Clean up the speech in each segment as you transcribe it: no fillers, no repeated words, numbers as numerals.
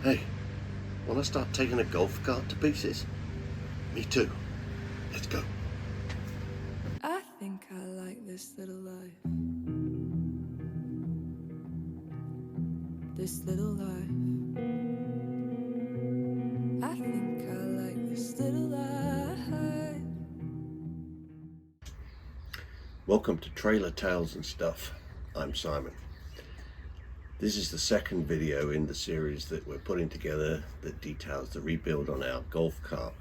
Hey, wanna start taking a golf cart to pieces? Me too. Let's go. I think I like this little life. This little life. I think I like this little life. Welcome to Trailer Tales and Stuff. I'm Simon. This is the second video in the series that we're putting together that details the rebuild on our golf cart.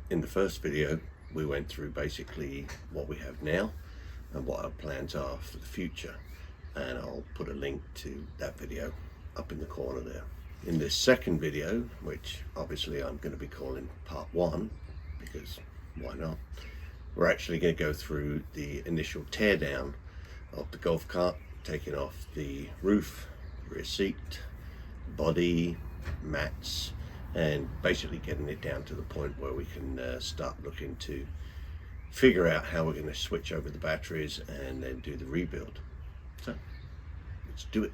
In the first video, we went through basically what we have now and what our plans are for the future. And I'll put a link to that video up in the corner there. In this second video, which obviously I'm going to be calling part 1, because why not? We're actually going to go through the initial teardown of the golf cart, taking off the roof, rear seat, body, mats, and basically getting it down to the point where we can start looking to figure out how we're going to switch over the batteries and then do the rebuild. So let's do it.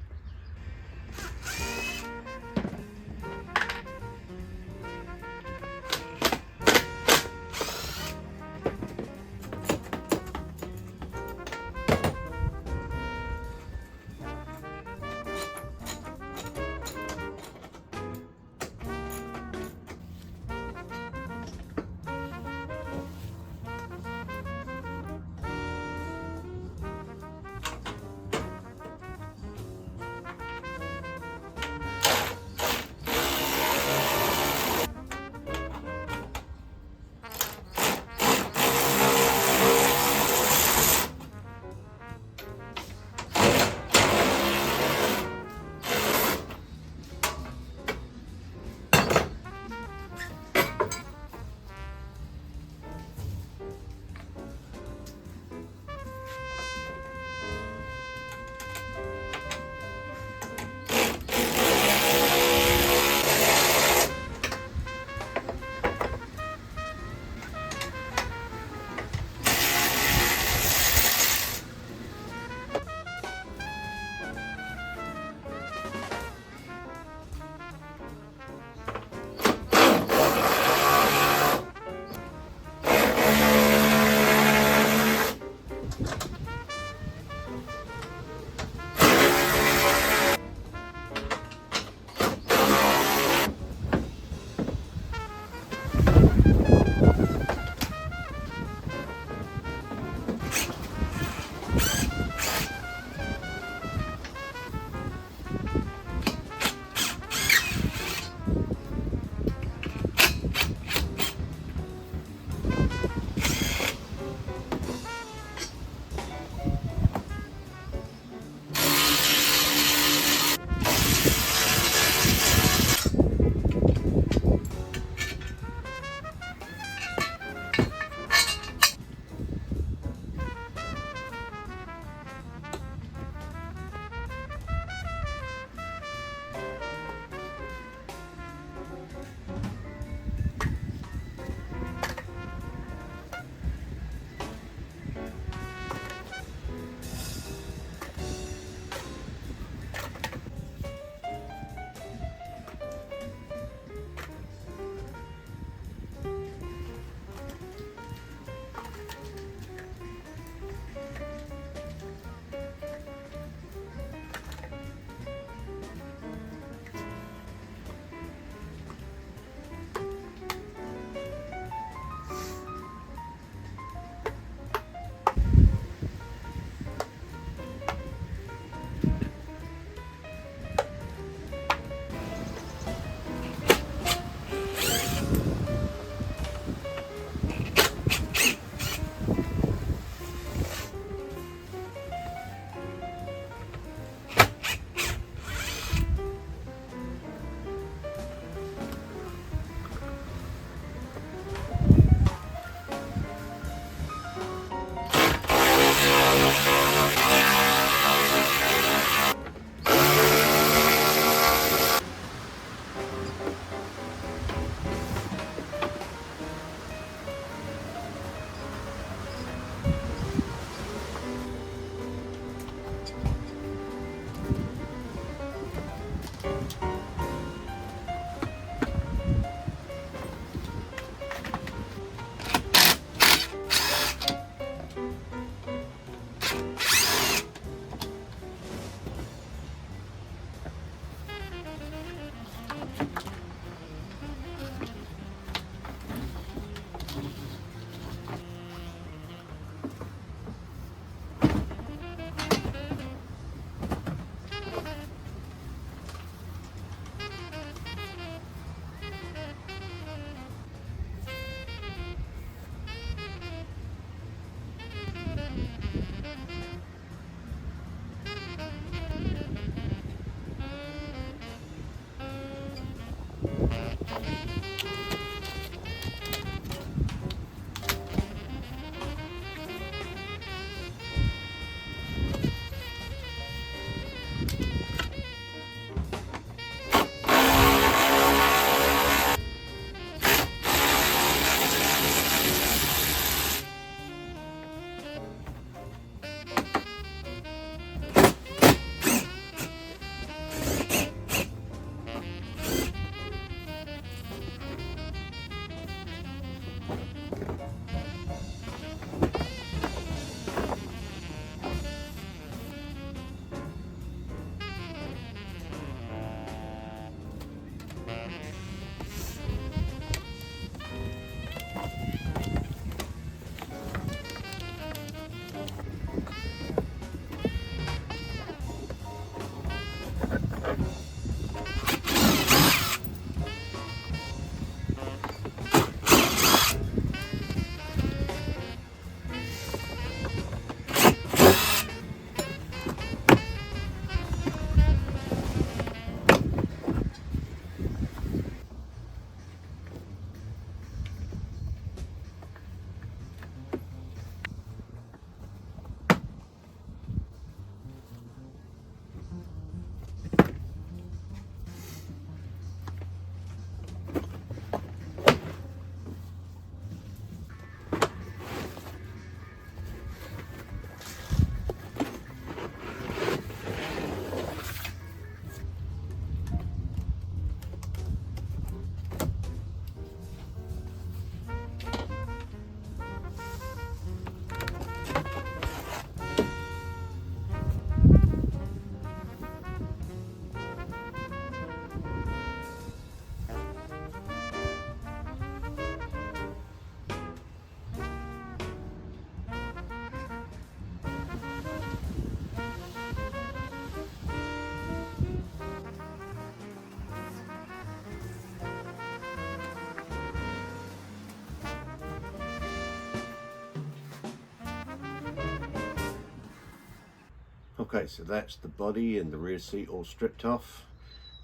Okay, so that's the body and the rear seat all stripped off.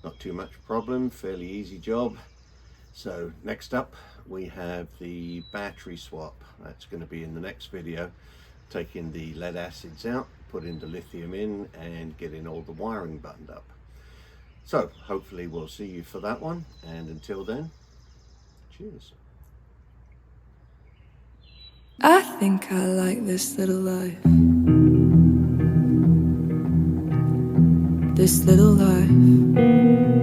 Not too much problem, fairly easy job. So next up we have the battery swap. That's going to be in the next video, taking the lead acids out, putting the lithium in and getting all the wiring buttoned up. So hopefully we'll see you for that one, and until then, cheers. I think I like this little life. This little life.